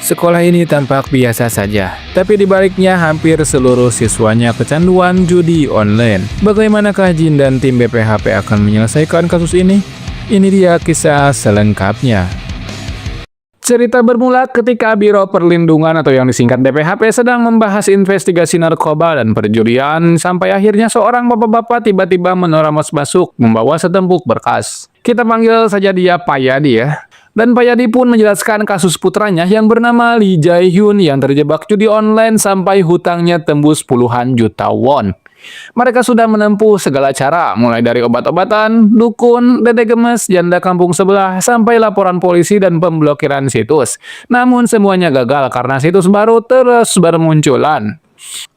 Sekolah ini tampak biasa saja, tapi di baliknya hampir seluruh siswanya kecanduan judi online. Bagaimanakah Jin dan tim BPHP akan menyelesaikan kasus ini? Ini dia kisah selengkapnya. Cerita bermula ketika Biro Perlindungan atau yang disingkat BPHP sedang membahas investigasi narkoba dan perjudian sampai akhirnya seorang bapak-bapak tiba-tiba menerobos masuk membawa setempuk berkas. Kita panggil saja dia Pak Yadi ya. Dan Pak Yadi pun menjelaskan kasus putranya yang bernama Lee Jae-hyun yang terjebak judi online sampai hutangnya tembus puluhan juta won. Mereka sudah menempuh segala cara, mulai dari obat-obatan, dukun, dede gemes, janda kampung sebelah, sampai laporan polisi dan pemblokiran situs. Namun semuanya gagal karena situs baru terus bermunculan.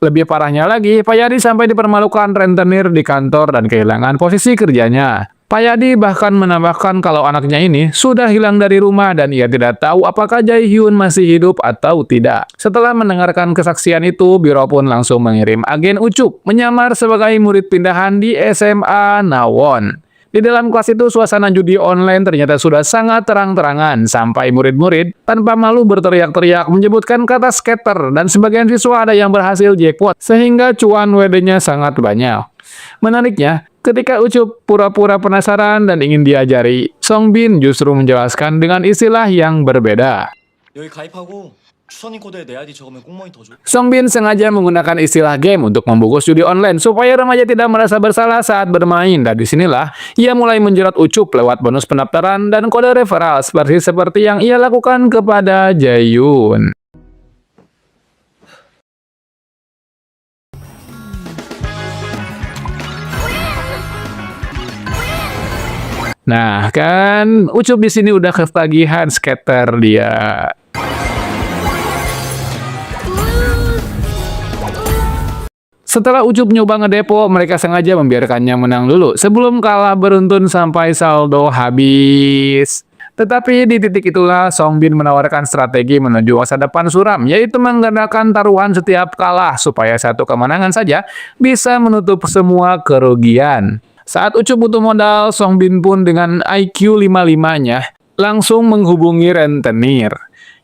Lebih parahnya lagi, Pak Yadi sampai dipermalukan rentenir di kantor dan kehilangan posisi kerjanya. Pak Yadi bahkan menambahkan kalau anaknya ini sudah hilang dari rumah dan ia tidak tahu apakah Jae-hyun masih hidup atau tidak. Setelah mendengarkan kesaksian itu, Biro pun langsung mengirim agen Ucup menyamar sebagai murid pindahan di SMA Nawon. Di dalam kelas itu suasana judi online ternyata sudah sangat terang-terangan sampai murid-murid tanpa malu berteriak-teriak menyebutkan kata skater dan sebagian siswa ada yang berhasil jackpot sehingga cuan WD-nya sangat banyak. Menariknya, ketika Ucup pura-pura penasaran dan ingin diajari, Song Bin justru menjelaskan dengan istilah yang berbeda. 여기 가입하고 추천인 코드에 내 아이디 적으면 꽁멍이 더 줘. Song Bin sengaja menggunakan istilah game untuk membungkus judi online supaya remaja tidak merasa bersalah saat bermain. Dan disinilah ia mulai menjerat Ucup lewat bonus pendaftaran dan kode referral seperti yang ia lakukan kepada Jae-hyun. Nah, kan Ucup di sini udah ketagihan skater dia. Setelah Ucup nyoba ngedepo, mereka sengaja membiarkannya menang dulu sebelum kalah beruntun sampai saldo habis. Tetapi di titik itulah Song Bin menawarkan strategi menuju masa depan suram, yaitu menggandakan taruhan setiap kalah supaya satu kemenangan saja bisa menutup semua kerugian. Saat Ucup butuh modal, Song Bin pun dengan IQ 55-nya langsung menghubungi rentenir.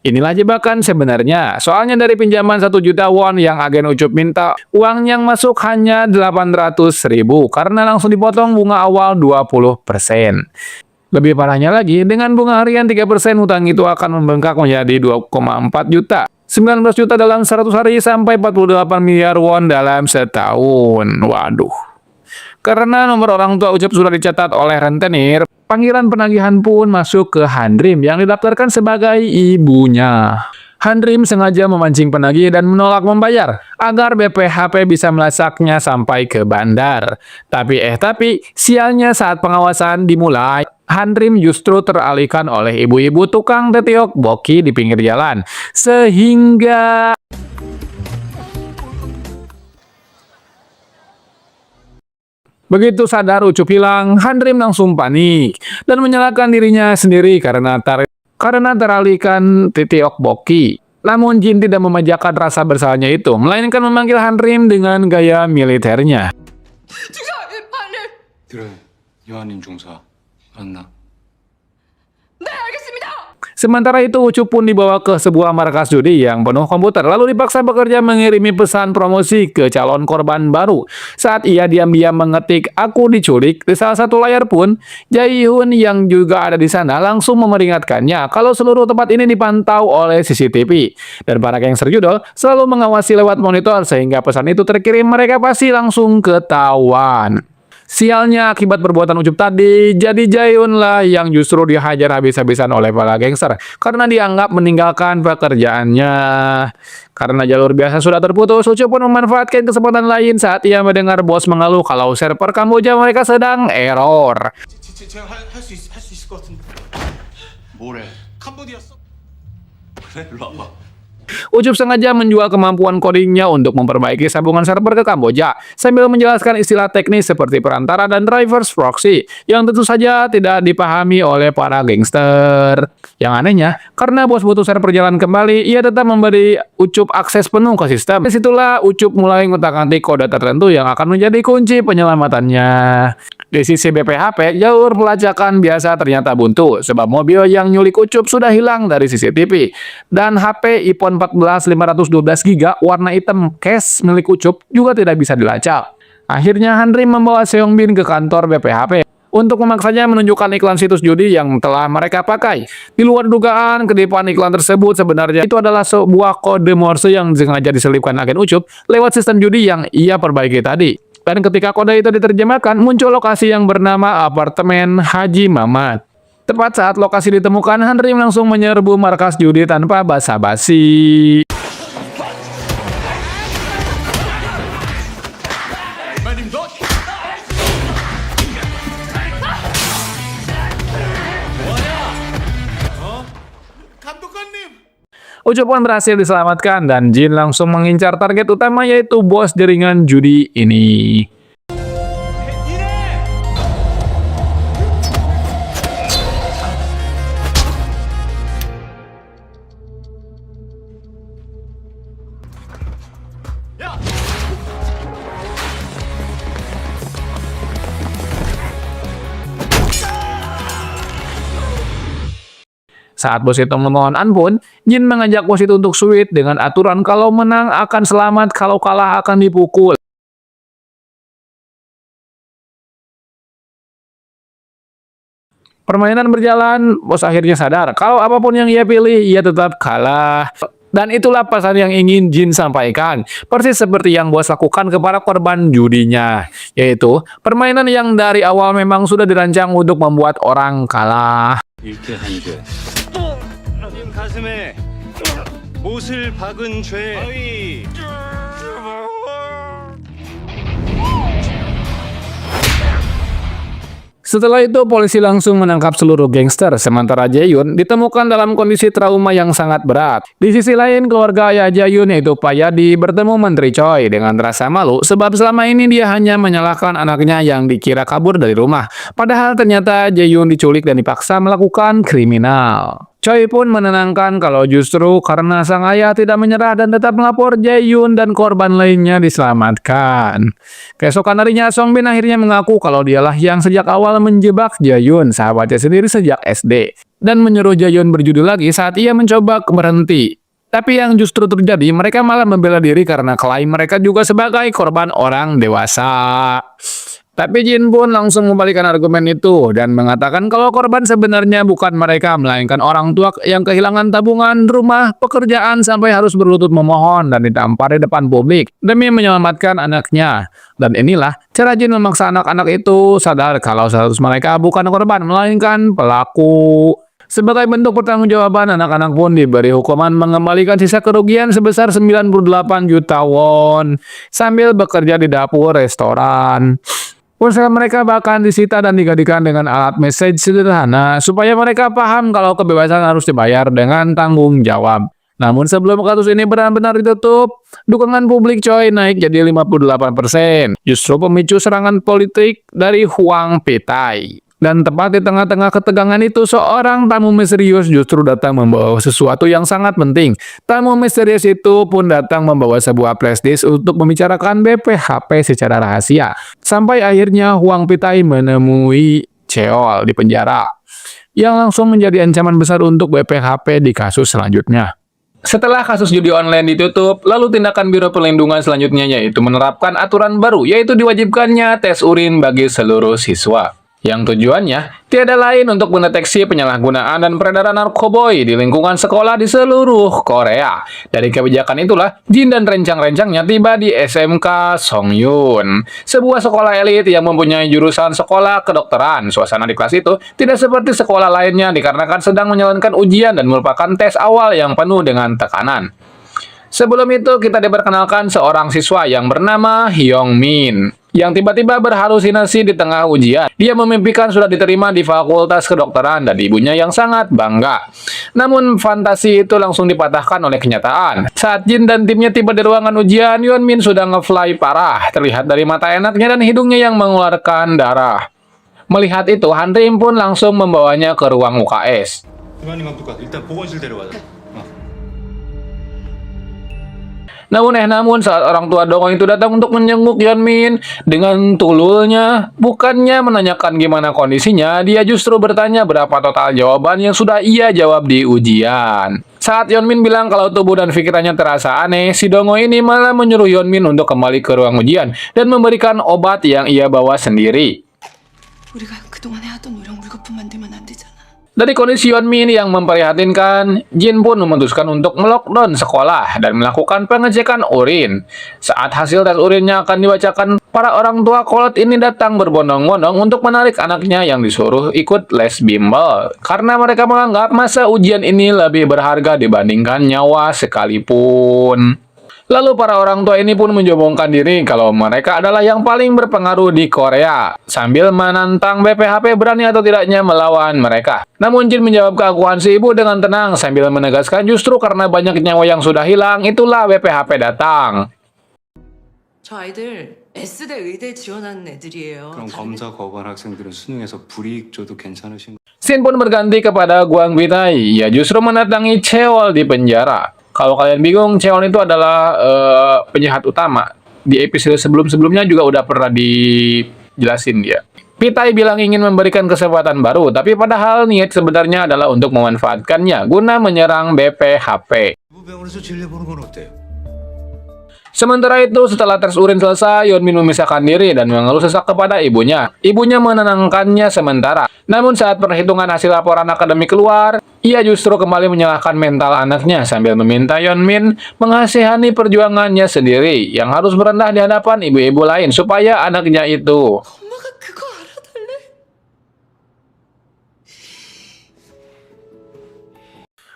Inilah jebakan sebenarnya. Soalnya dari pinjaman 1 juta won yang agen Ucup minta, uang yang masuk hanya 800.000 karena langsung dipotong bunga awal 20%. Lebih parahnya lagi, dengan bunga harian 3% hutang itu akan membengkak menjadi 2,4 juta. 19 juta dalam 100 hari sampai 48 miliar won dalam setahun. Waduh. Karena nomor orang tua Ucup sudah dicatat oleh rentenir, panggilan penagihan pun masuk ke Handrim yang didaftarkan sebagai ibunya. Handrim sengaja memancing penagih dan menolak membayar agar BPHP bisa melacaknya sampai ke bandar. Tapi sialnya saat pengawasan dimulai, Handrim justru teralihkan oleh ibu-ibu tukang tetiok boki di pinggir jalan. Sehingga begitu sadar Ucup hilang, Handrim langsung panik dan menyalahkan dirinya sendiri karena teralihkan titiok boki. Namun Jin tidak memanjakan rasa bersalahnya itu, melainkan memanggil Handrim dengan gaya militernya. 그래, 여한인 중사 맞나? Sementara itu Ucup pun dibawa ke sebuah markas judi yang penuh komputer lalu dipaksa bekerja mengirimi pesan promosi ke calon korban baru. Saat ia diam-diam mengetik "aku diculik" di salah satu layar pun, Jae-hyun yang juga ada di sana langsung memperingatkannya kalau seluruh tempat ini dipantau oleh CCTV. Dan para gangster judul selalu mengawasi lewat monitor sehingga pesan itu terkirim mereka pasti langsung ketahuan. Sialnya akibat perbuatan Ucup tadi, jadi Jae-hyun lah yang justru dihajar habis-habisan oleh para gangster karena dianggap meninggalkan pekerjaannya. Karena jalur biasa sudah terputus, Ucup pun memanfaatkan kesempatan lain saat ia mendengar bos mengeluh kalau server Kamboja mereka sedang error. 제가 할수 있을 것 같은데. 뭐래? 캄보디아 서. 그래, 일로 와봐. Ucup sengaja menjual kemampuan codingnya untuk memperbaiki sambungan server ke Kamboja, sambil menjelaskan istilah teknis seperti perantara dan drivers proxy, yang tentu saja tidak dipahami oleh para gangster. Yang anehnya, karena bos butuh server jalan kembali, ia tetap memberi Ucup akses penuh ke sistem. Disitulah Ucup mulai ngutak-ngatik kode tertentu yang akan menjadi kunci penyelamatannya. Di sisi BPHP, jalur pelacakan biasa ternyata buntu, sebab mobil yang nyulik Ucup sudah hilang dari CCTV. Dan HP iPhone 14 512GB warna hitam case milik Ucup juga tidak bisa dilacak. Akhirnya Henry membawa Seongbin ke kantor BPHP untuk memaksanya menunjukkan iklan situs judi yang telah mereka pakai. Di luar dugaan, ketipan iklan tersebut sebenarnya itu adalah sebuah kode Morse yang sengaja diselipkan agen Ucup lewat sistem judi yang ia perbaiki tadi. Dan ketika kode itu diterjemahkan, muncul lokasi yang bernama apartemen Haji Mamat. Tepat saat lokasi ditemukan, Henry langsung menyerbu markas judi tanpa basa-basi. Ucup pun berhasil diselamatkan dan Jin langsung mengincar target utama, yaitu bos jaringan judi ini. Saat bos itu memohon ampun, Jin mengajak bos itu untuk sweet dengan aturan kalau menang akan selamat, kalau kalah akan dipukul. Permainan berjalan, bos akhirnya sadar kalau apapun yang ia pilih, ia tetap kalah. Dan itulah pesan yang ingin Jin sampaikan, persis seperti yang bos lakukan kepada korban judinya, yaitu permainan yang dari awal memang sudah dirancang untuk membuat orang kalah. 일대 한죄. 님 가슴에 못을 박은 죄. Setelah itu polisi langsung menangkap seluruh gangster, sementara Jae-yun ditemukan dalam kondisi trauma yang sangat berat. Di sisi lain, keluarga ayah Jae-yun yaitu Pak Yadi bertemu Menteri Choi dengan rasa malu sebab selama ini dia hanya menyalahkan anaknya yang dikira kabur dari rumah. Padahal ternyata Jae-yun diculik dan dipaksa melakukan kriminal. Choi pun menenangkan kalau justru karena sang ayah tidak menyerah dan tetap melapor, Jae-yun dan korban lainnya diselamatkan. Keesokan harinya, Songbin akhirnya mengaku kalau dialah yang sejak awal menjebak Jae-yun, sahabatnya sendiri sejak SD, dan menyuruh Jae-yun berjudi lagi saat ia mencoba berhenti. Tapi yang justru terjadi, mereka malah membela diri karena klaim mereka juga sebagai korban orang dewasa. Tapi Jin pun langsung membalikan argumen itu dan mengatakan kalau korban sebenarnya bukan mereka, melainkan orang tua yang kehilangan tabungan, rumah, pekerjaan sampai harus berlutut memohon dan ditampar di depan publik demi menyelamatkan anaknya. Dan inilah cara Jin memaksa anak-anak itu sadar kalau status mereka bukan korban, melainkan pelaku. Sebagai bentuk pertanggungjawaban, anak-anak pun diberi hukuman mengembalikan sisa kerugian sebesar 98 juta won sambil bekerja di dapur restoran. Ponsel mereka bahkan disita dan digantikan dengan alat message sederhana supaya mereka paham kalau kebebasan harus dibayar dengan tanggung jawab. Namun sebelum kasus ini benar-benar ditutup, dukungan publik Choi naik jadi 58%. Justru pemicu serangan politik dari Hwang Petai. Dan tepat di tengah-tengah ketegangan itu, seorang tamu misterius justru datang membawa sesuatu yang sangat penting. Tamu misterius itu pun datang membawa sebuah flashdisk untuk membicarakan BPHP secara rahasia. Sampai akhirnya Hwang Petai menemui Cheol di penjara, yang langsung menjadi ancaman besar untuk BPHP di kasus selanjutnya. Setelah kasus judi online ditutup, lalu tindakan Biro Perlindungan selanjutnya yaitu menerapkan aturan baru, yaitu diwajibkannya tes urin bagi seluruh siswa. Yang tujuannya tiada lain untuk mendeteksi penyalahgunaan dan peredaran narkoba di lingkungan sekolah di seluruh Korea. Dari kebijakan itulah, Jin dan rencang-rencangnya tiba di SMK Songyun, sebuah sekolah elit yang mempunyai jurusan sekolah kedokteran. Suasana di kelas itu tidak seperti sekolah lainnya dikarenakan sedang menjalankan ujian dan merupakan tes awal yang penuh dengan tekanan. Sebelum itu, kita diperkenalkan seorang siswa yang bernama Hyung Min. yang tiba-tiba berhalusinasi di tengah ujian. Dia memimpikan sudah diterima di Fakultas Kedokteran dan ibunya yang sangat bangga. Namun fantasi itu langsung dipatahkan oleh kenyataan. Saat Jin dan timnya tiba di ruangan ujian, Yeonmin sudah ngefly parah, terlihat dari mata enaknya dan hidungnya yang mengeluarkan darah. Melihat itu, Han Rim pun langsung membawanya ke ruang UKS. 김한림 감독관 일단 보건실 데려가자. Namun saat orang tua Dongeng itu datang untuk menjenguk Yeonmin dengan tululnya, bukannya menanyakan gimana kondisinya, dia justru bertanya berapa total jawaban yang sudah ia jawab di ujian. Saat Yeonmin bilang kalau tubuh dan pikirannya terasa aneh, si Dongo ini malah menyuruh Yeonmin untuk kembali ke ruang ujian dan memberikan obat yang ia bawa sendiri. 우리가 그동안 해왔던 노력 물거품 만들면 안 되잖아. Dari kondisi Yeonmin yang memprihatinkan, Jin pun memutuskan untuk melockdown sekolah dan melakukan pengecekan urin. Saat hasil tes urinnya akan dibacakan, para orang tua kolot ini datang berbondong-bondong untuk menarik anaknya yang disuruh ikut les bimbel. Karena mereka menganggap masa ujian ini lebih berharga dibandingkan nyawa sekalipun. Lalu para orang tua ini pun menyombongkan diri kalau mereka adalah yang paling berpengaruh di Korea, sambil menantang BPHP berani atau tidaknya melawan mereka. Namun Jin menjawab keakuan si ibu dengan tenang sambil menegaskan justru karena banyak nyawa yang sudah hilang, itulah BPHP datang. 저 아이들 S대 의대 지원하는 애들이에요. 그럼 검사 거부한 학생들은 수능에서 불이익 줘도 괜찮으신 거? Scene pun berganti kepada Gwang Bitai. Ia justru mendatangi Cheol di penjara. Kalau kalian bingung, Cheol itu adalah penjahat utama. Di episode sebelum-sebelumnya juga udah pernah dijelasin dia. Pitai bilang ingin memberikan kesempatan baru, tapi padahal niat sebenarnya adalah untuk memanfaatkannya guna menyerang BPHP. 부병원에서 진료보는 건 어때요? Sementara itu, setelah tes urin selesai, Yeonmin memisahkan diri dan mengeluh sesak kepada ibunya. Ibunya menenangkannya sementara. Namun saat perhitungan hasil laporan akademik keluar, ia justru kembali menyalahkan mental anaknya sambil meminta Yeonmin mengasihani perjuangannya sendiri yang harus merendah di hadapan ibu-ibu lain supaya anaknya itu. 엄마가 그거 알아달래?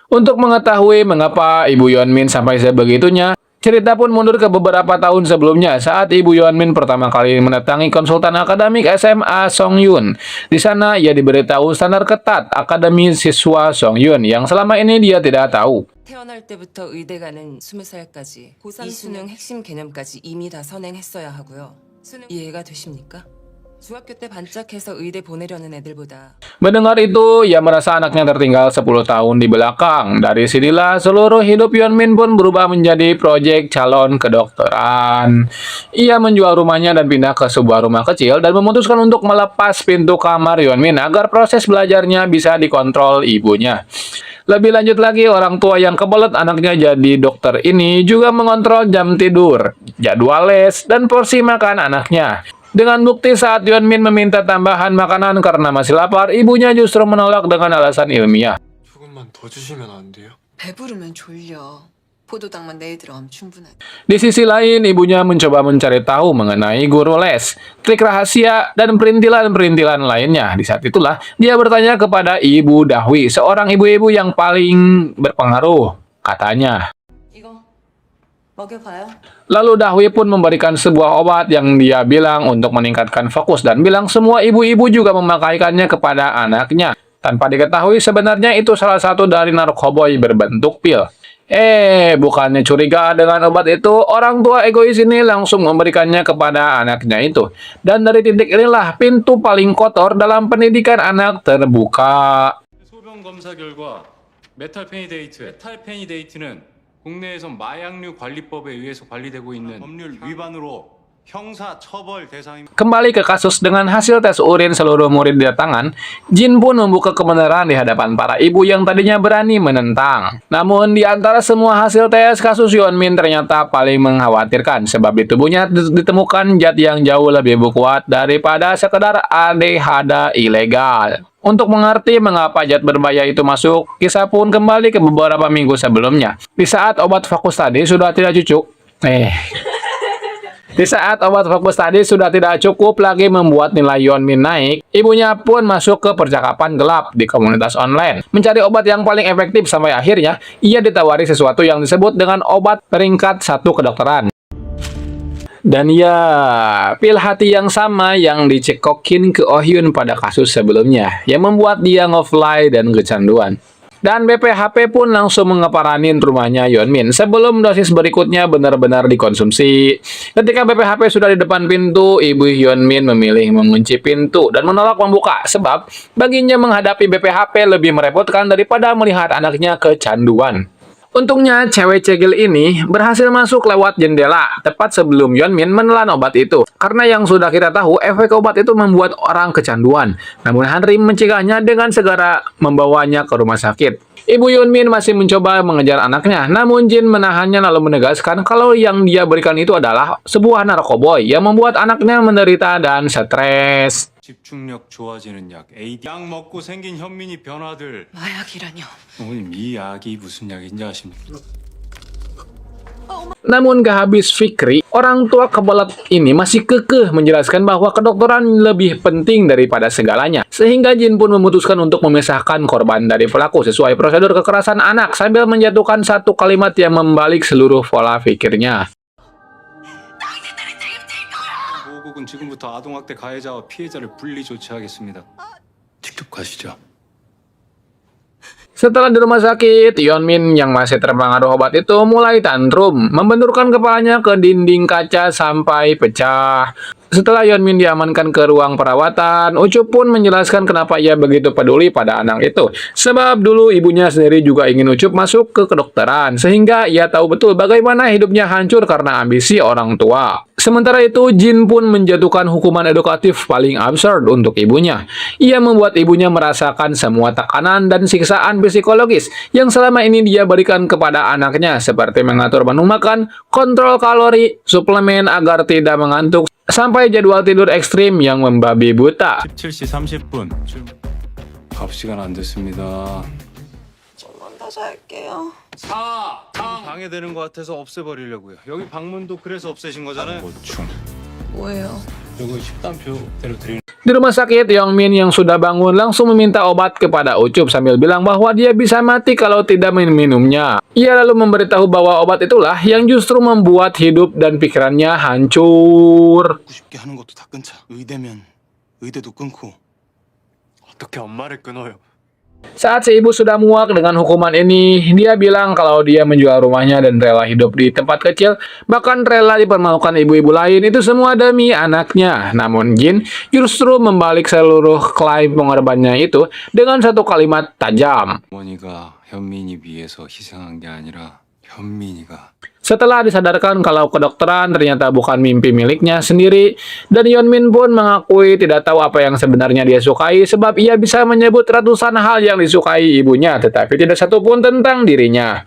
Untuk mengetahui mengapa ibu Yeonmin sampai sebegitunya, cerita pun mundur ke beberapa tahun sebelumnya saat ibu Yeonmin pertama kali mendatangi konsultan akademik SMA Songyun. Di sana ia diberitahu standar ketat akademi siswa Songyun yang selama ini dia tidak tahu. 태어날 때부터 의대 가는 20살까지 고3 수능 핵심 개념까지 이미 다 선행했어야 하고요. 수능 이해가 되십니까? 중학교 때 반짝해서 의대 보내려는 애들보다 Mendengar itu, ia merasa anaknya tertinggal 10 tahun di belakang. Dari sinilah seluruh hidup Yeonmin pun berubah menjadi proyek calon kedokteran. Ia menjual rumahnya dan pindah ke sebuah rumah kecil dan memutuskan untuk melepas pintu kamar Yeonmin agar proses belajarnya bisa dikontrol ibunya. Lebih lanjut lagi, orang tua yang kebelet anaknya jadi dokter ini juga mengontrol jam tidur, jadwal les, dan porsi makan anaknya. Dengan bukti saat Yeonmin meminta tambahan makanan karena masih lapar, ibunya justru menolak dengan alasan ilmiah. 조금만 더 주시면 안 돼요? 배부르면 졸려. 포도당만 내일 들어가면 충분하다. Di sisi lain, ibunya mencoba mencari tahu mengenai guru les, trik rahasia, dan perintilan-perintilan lainnya. Di saat itulah, dia bertanya kepada Ibu Dahwi, seorang ibu-ibu yang paling berpengaruh, katanya. 이거 먹여봐요. Lalu Dahwi pun memberikan sebuah obat yang dia bilang untuk meningkatkan fokus dan bilang semua ibu-ibu juga memakaikannya kepada anaknya. Tanpa diketahui sebenarnya itu salah satu dari narkoboy berbentuk pil. Bukannya curiga dengan obat itu, orang tua egois ini langsung memberikannya kepada anaknya itu. Dan dari titik inilah pintu paling kotor dalam pendidikan anak terbuka. 소변 검사 결과 메탈페니데이트는 국내에선 마약류 관리법에 의해서 관리되고 있는 법률 위반으로 형사 처벌 대상입니다. Kembali ke kasus dengan hasil tes urin seluruh murid di tangan, Jin pun membuka kebenaran di hadapan para ibu yang tadinya berani menentang. Namun di antara semua hasil tes, kasus Yeonmin ternyata paling mengkhawatirkan sebab di tubuhnya ditemukan zat yang jauh lebih kuat daripada sekedar ADHD ilegal. Untuk mengerti mengapa zat berbahaya itu masuk, kisah pun kembali ke beberapa minggu sebelumnya. Di saat obat fokus tadi sudah tidak cukup lagi membuat nilai Yeonmin naik, ibunya pun masuk ke percakapan gelap di komunitas online, mencari obat yang paling efektif sampai akhirnya ia ditawari sesuatu yang disebut dengan obat peringkat 1 kedokteran. Dan ya, pil hati yang sama yang dicekokin ke Oh Hyun pada kasus sebelumnya, yang membuat dia ngefly dan kecanduan. Dan BPHP pun langsung ngeparanin rumahnya Yeonmin sebelum dosis berikutnya benar-benar dikonsumsi. Ketika BPHP sudah di depan pintu, ibu Yeonmin memilih mengunci pintu dan menolak membuka sebab baginya menghadapi BPHP lebih merepotkan daripada melihat anaknya kecanduan. Untungnya, cewek cegil ini berhasil masuk lewat jendela tepat sebelum Yeonmin menelan obat itu. Karena yang sudah kita tahu, efek obat itu membuat orang kecanduan. Namun Hanrim mencegahnya dengan segera membawanya ke rumah sakit. Ibu Yeonmin masih mencoba mengejar anaknya, namun Jin menahannya lalu menegaskan kalau yang dia berikan itu adalah sebuah narkoboy yang membuat anaknya menderita dan stres. 집중력 좋아지는 약 AD 약 먹고 생긴 현민이 변화들 마약이라뇨. 어머님 이 약이 무슨 약인지 아십니까? Namun gak habis fikri, orang tua kebelet ini masih kekeh menjelaskan bahwa kedokteran lebih penting daripada segalanya. Sehingga Jin pun memutuskan untuk memisahkan korban dari pelaku sesuai prosedur kekerasan anak sambil menjatuhkan satu kalimat yang membalik seluruh pola pikirnya. 모국은 지금부터 아동학대 가해자와 피해자를 분리 조치하겠습니다. 직접 가시죠. Setelah di rumah sakit, Yeonmin yang masih terpengaruh obat itu mulai tantrum, membenturkan kepalanya ke dinding kaca sampai pecah. Setelah Yeonmin diamankan ke ruang perawatan, Ucup pun menjelaskan kenapa ia begitu peduli pada anak itu. Sebab dulu ibunya sendiri juga ingin Ucup masuk ke kedokteran, sehingga ia tahu betul bagaimana hidupnya hancur karena ambisi orang tua. Sementara itu, Jin pun menjatuhkan hukuman edukatif paling absurd untuk ibunya. Ia membuat ibunya merasakan semua tekanan dan siksaan psikologis yang selama ini dia berikan kepada anaknya, seperti mengatur menu makan, kontrol kalori, suplemen agar tidak mengantuk, sampai jadwal tidur ekstrim yang membabi buta. 17시 30분 밥 시간 안 됐습니다. 좀만 더 잘게요. 방해되는 것 같아서 없애버리려고요. 여기 방문도 그래서 없애신 거잖아요. 보충. 뭐예요? 이거 식단표대로 드리는. Di rumah sakit, Yeongmin yang sudah bangun langsung meminta obat kepada Ucup sambil bilang bahwa dia bisa mati kalau tidak minumnya. Ia lalu memberitahu bahwa obat itulah yang justru membuat hidup dan pikirannya hancur. 쉽게 하는 것도 다 끊자. 의대면 의대도 끊고. 어떻게 엄마를 끊어요? Saat si ibu sudah muak dengan hukuman ini, dia bilang kalau dia menjual rumahnya dan rela hidup di tempat kecil, bahkan rela dipermalukan ibu-ibu lain, itu semua demi anaknya. Namun Jin justru membalik seluruh klaim pengorbanannya itu dengan satu kalimat tajam. 어머니가 현민이 위해서 희생한 게 아니라 현민이가. Setelah disadarkan kalau kedokteran ternyata bukan mimpi miliknya sendiri, dan Yeonmin pun mengakui tidak tahu apa yang sebenarnya dia sukai sebab ia bisa menyebut ratusan hal yang disukai ibunya, tetapi tidak satu pun tentang dirinya.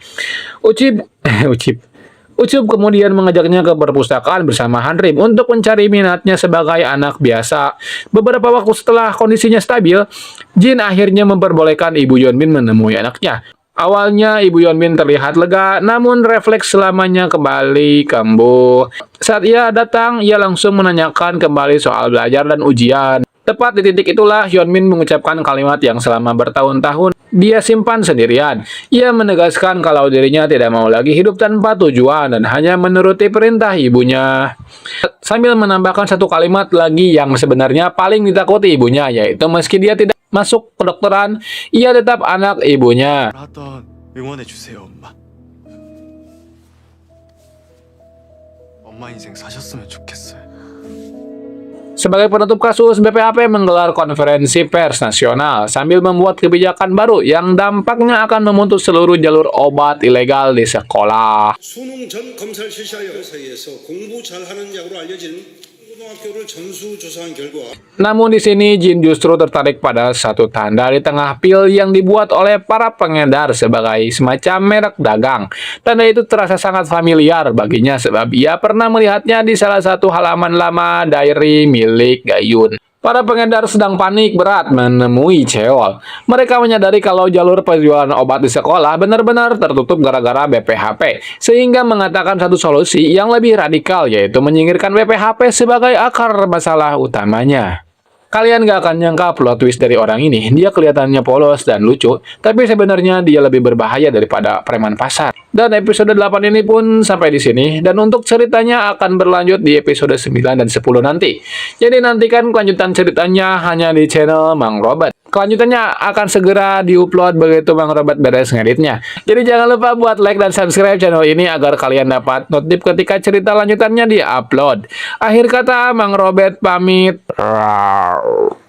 Ucup kemudian mengajaknya ke perpustakaan bersama Hanrim untuk mencari minatnya sebagai anak biasa. Beberapa waktu setelah kondisinya stabil, Jin akhirnya memperbolehkan ibu Yeonmin menemui anaknya. Awalnya ibu Yeonmin terlihat lega, namun refleks selamanya kembali kambuh. Saat ia datang, ia langsung menanyakan kembali soal belajar dan ujian. Tepat di titik itulah Yeonmin mengucapkan kalimat yang selama bertahun-tahun dia simpan sendirian. Ia menegaskan kalau dirinya tidak mau lagi hidup tanpa tujuan dan hanya menuruti perintah ibunya. Sambil menambahkan satu kalimat lagi yang sebenarnya paling ditakuti ibunya, yaitu meski dia tidak masuk kedokteran, ia tetap anak ibunya. 하던 응원해 주세요, 엄마. 엄마 인생 사셨으면 좋겠어요. Sebagai penutup kasus, BPHP menggelar konferensi pers nasional sambil membuat kebijakan baru yang dampaknya akan memutus seluruh jalur obat ilegal di sekolah. 수능 전 검사를 실시하여 사이에서 공부 잘하는 약으로 알려진 고등학교를 전수조사한 결과 Namun di sini Jin justru tertarik pada satu tanda di tengah pil yang dibuat oleh para pengedar sebagai semacam merek dagang. Tanda itu terasa sangat familiar baginya sebab ia pernah melihatnya di salah satu halaman lama diary milik Gayun. Para pengedar sedang panik berat menemui Cheol. Mereka menyadari kalau jalur penjualan obat di sekolah benar-benar tertutup gara-gara BPHP, sehingga mengatakan satu solusi yang lebih radikal, yaitu menyingkirkan BPHP sebagai akar masalah utamanya. Kalian gak akan nyangka plot twist dari orang ini. Dia kelihatannya polos dan lucu, tapi sebenarnya dia lebih berbahaya daripada preman pasar. Dan episode 8 ini pun sampai di sini. Dan untuk ceritanya akan berlanjut di episode 9 dan 10 nanti. Jadi nantikan kelanjutan ceritanya hanya di channel Mang Robert. Kelanjutannya akan segera diupload begitu Mang Robert beres ngeditnya. Jadi jangan lupa buat like dan subscribe channel ini agar kalian dapat notif ketika cerita lanjutannya di-upload. Akhir kata, Mang Robert pamit. Rawr.